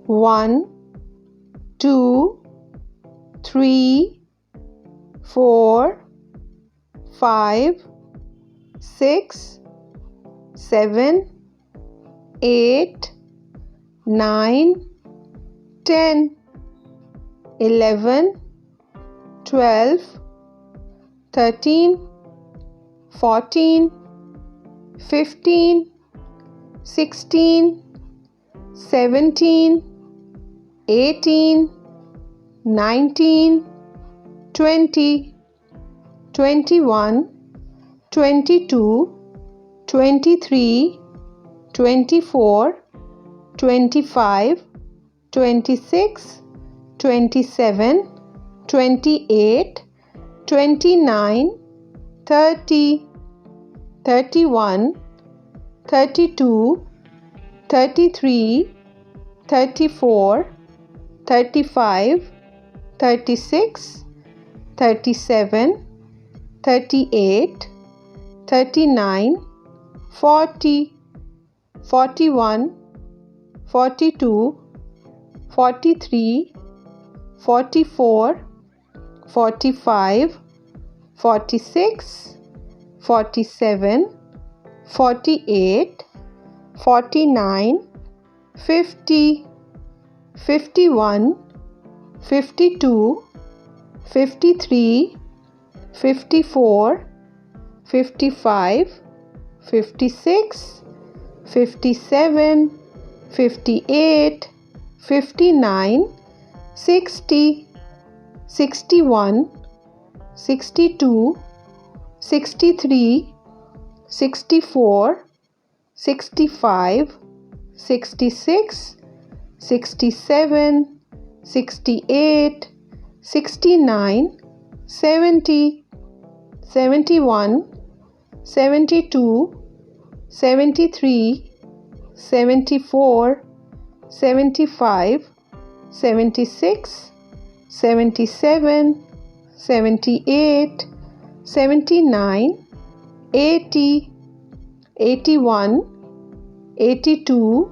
1, 2, 3, 4, 5, 6, 7, 8, 9, 10, 11, 12, 13, 14, 15, 16, 17, 18, 19, 20, 21, 22, 23, 24, 25, 26, 27, 28, 29, 30, 31, 32, 33, 34, 35, 36, 37, 38, 39, 40, 41, 42, 43, 44, 45, 46, 47, 48, 49, 50, 51, 52, 53, 54, 55, 56, 57, 58, 59, 60, 61, 62, 63, 64, 65, 66, 67, 68, 69, 70, 71, 72, 73, 74, 75, 76, 77, 78, 79, 80, 81, 82,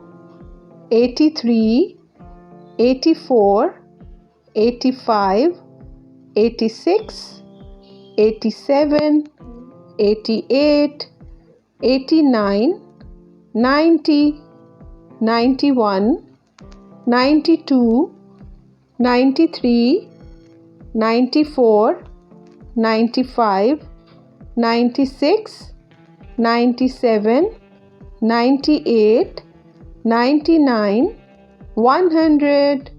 83, 84, 85, 86, 87, 88, 89, 90, 91, 92, 93, 94, 95, 96, 97, 98, 99, 100.